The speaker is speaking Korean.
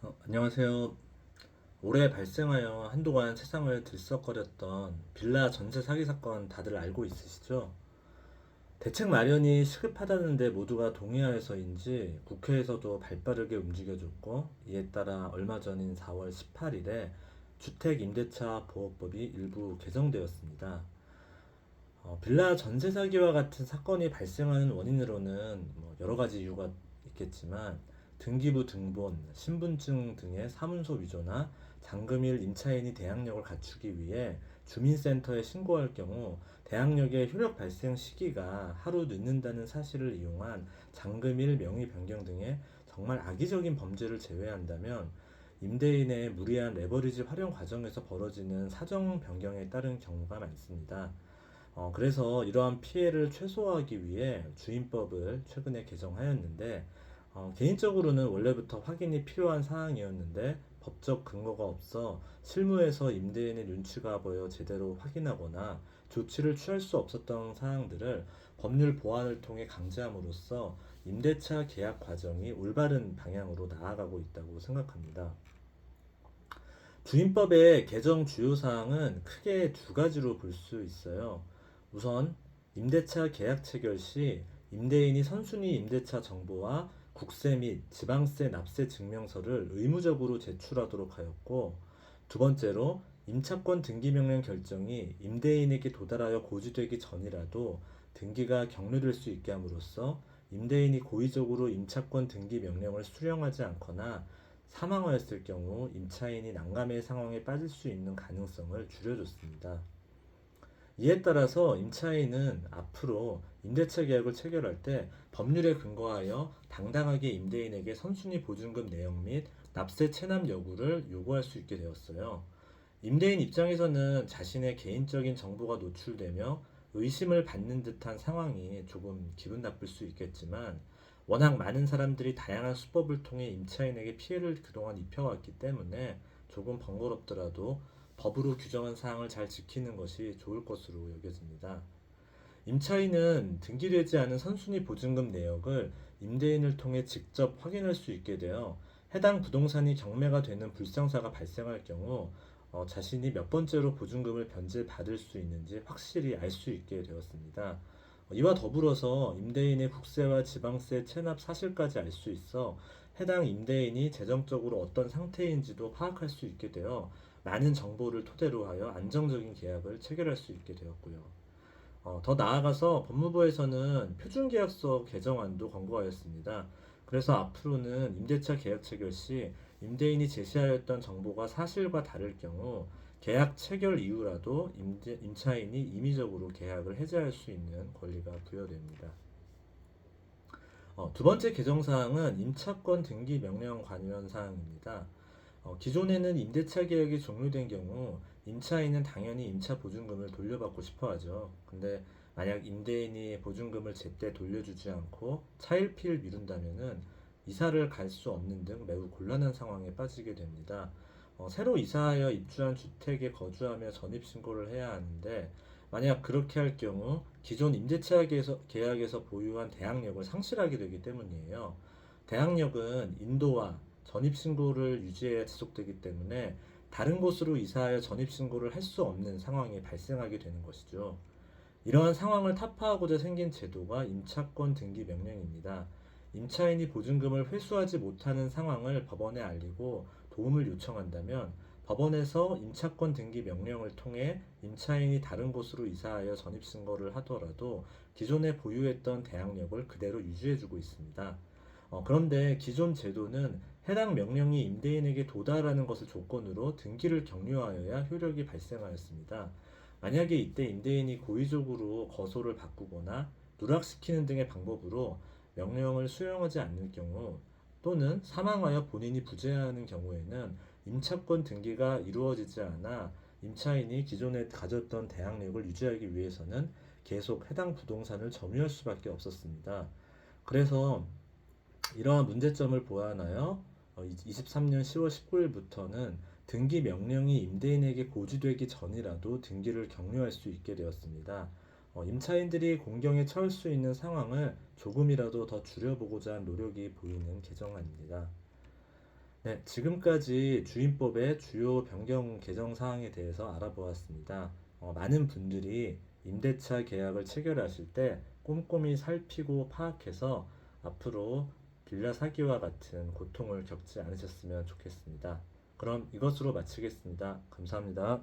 안녕하세요. 올해 발생하여 한동안 세상을 들썩거렸던 빌라 전세 사기 사건 다들 알고 있으시죠? 대책 마련이 시급하다는데 모두가 동의하여서인지 국회에서도 발빠르게 움직여줬고, 이에 따라 얼마 전인 4월 18일에 주택임대차 보호법이 일부 개정되었습니다. 빌라 전세 사기와 같은 사건이 발생하는 원인으로는 여러 가지 이유가 있겠지만, 등기부 등본, 신분증 등의 사문서 위조나 잔금일 임차인이 대항력을 갖추기 위해 주민센터에 신고할 경우 대항력의 효력 발생 시기가 하루 늦는다는 사실을 이용한 잔금일 명의 변경 등의 정말 악의적인 범죄를 제외한다면, 임대인의 무리한 레버리지 활용 과정에서 벌어지는 사정 변경에 따른 경우가 많습니다. 그래서 이러한 피해를 최소화하기 위해 주임법을 최근에 개정하였는데, 개인적으로는 원래부터 확인이 필요한 사항이었는데 법적 근거가 없어 실무에서 임대인의 눈치가 보여 제대로 확인하거나 조치를 취할 수 없었던 사항들을 법률 보완을 통해 강제함으로써 임대차 계약 과정이 올바른 방향으로 나아가고 있다고 생각합니다. 주임법의 개정 주요 사항은 크게 두 가지로 볼 수 있어요. 우선 임대차 계약 체결 시 임대인이 선순위 임대차 정보와 국세 및 지방세 납세 증명서를 의무적으로 제출하도록 하였고, 두 번째로 임차권 등기 명령 결정이 임대인에게 도달하여 고지되기 전이라도 등기가 격려될 수 있게 함으로써 임대인이 고의적으로 임차권 등기 명령을 수령하지 않거나 사망하였을 경우 임차인이 난감의 상황에 빠질 수 있는 가능성을 줄여줬습니다. 이에 따라서 임차인은 앞으로 임대차 계약을 체결할 때 법률에 근거하여 당당하게 임대인에게 선순위 보증금 내역 및 납세 체납 여부를 요구할 수 있게 되었어요. 임대인 입장에서는 자신의 개인적인 정보가 노출되며 의심을 받는 듯한 상황이 조금 기분 나쁠 수 있겠지만, 워낙 많은 사람들이 다양한 수법을 통해 임차인에게 피해를 그동안 입혀왔기 때문에 조금 번거롭더라도 법으로 규정한 사항을 잘 지키는 것이 좋을 것으로 여겨집니다. 임차인은 등기되지 않은 선순위 보증금 내역을 임대인을 통해 직접 확인할 수 있게 되어 해당 부동산이 경매가 되는 불상사가 발생할 경우 자신이 몇 번째로 보증금을 변제받을 수 있는지 확실히 알 수 있게 되었습니다. 이와 더불어서 임대인의 국세와 지방세 체납 사실까지 알 수 있어 해당 임대인이 재정적으로 어떤 상태인지도 파악할 수 있게 되어 많은 정보를 토대로 하여 안정적인 계약을 체결할 수 있게 되었고요. 더 나아가서 법무부에서는 표준계약서 개정안도 권고하였습니다. 그래서 앞으로는 임대차 계약 체결 시 임대인이 제시하였던 정보가 사실과 다를 경우 계약 체결 이후라도 임차인이 임의적으로 계약을 해지할 수 있는 권리가 부여됩니다. 두 번째 개정 사항은 임차권 등기 명령 관련 사항입니다. 기존에는 임대차 계약이 종료된 경우 임차인은 당연히 임차 보증금을 돌려받고 싶어 하죠. 근데 만약 임대인이 보증금을 제때 돌려주지 않고 차일피일 미룬다면은 이사를 갈 수 없는 등 매우 곤란한 상황에 빠지게 됩니다. 새로 이사하여 입주한 주택에 거주하며 전입신고를 해야 하는데, 만약 그렇게 할 경우 기존 임대차 계약에서 보유한 대항력을 상실하게 되기 때문이에요. 대항력은 인도와 전입신고를 유지해야 지속되기 때문에 다른 곳으로 이사하여 전입신고를 할 수 없는 상황이 발생하게 되는 것이죠. 이러한 상황을 타파하고자 생긴 제도가 임차권 등기 명령입니다. 임차인이 보증금을 회수하지 못하는 상황을 법원에 알리고 도움을 요청한다면 법원에서 임차권 등기 명령을 통해 임차인이 다른 곳으로 이사하여 전입신고를 하더라도 기존에 보유했던 대항력을 그대로 유지해주고 있습니다. 그런데 기존 제도는 해당 명령이 임대인에게 도달하는 것을 조건으로 등기를 격려하여야 효력이 발생하였습니다. 만약에 이때 임대인이 고의적으로 거소를 바꾸거나 누락시키는 등의 방법으로 명령을 수용하지 않는 경우, 또는 사망하여 본인이 부재하는 경우에는 임차권 등기가 이루어지지 않아 임차인이 기존에 가졌던 대항력을 유지하기 위해서는 계속 해당 부동산을 점유할 수밖에 없었습니다. 그래서 이러한 문제점을 보완하여 23년 10월 19일부터는 등기 명령이 임대인에게 고지되기 전이라도 등기를 격려할 수 있게 되었습니다. 임차인들이 공경에 처할 수 있는 상황을 조금이라도 더 줄여보고자 한 노력이 보이는 개정안입니다. 네, 지금까지 주임법의 주요 변경 개정 사항에 대해서 알아보았습니다. 많은 분들이 임대차 계약을 체결하실 때 꼼꼼히 살피고 파악해서 앞으로 빌라 사기와 같은 고통을 겪지 않으셨으면 좋겠습니다. 그럼 이것으로 마치겠습니다. 감사합니다.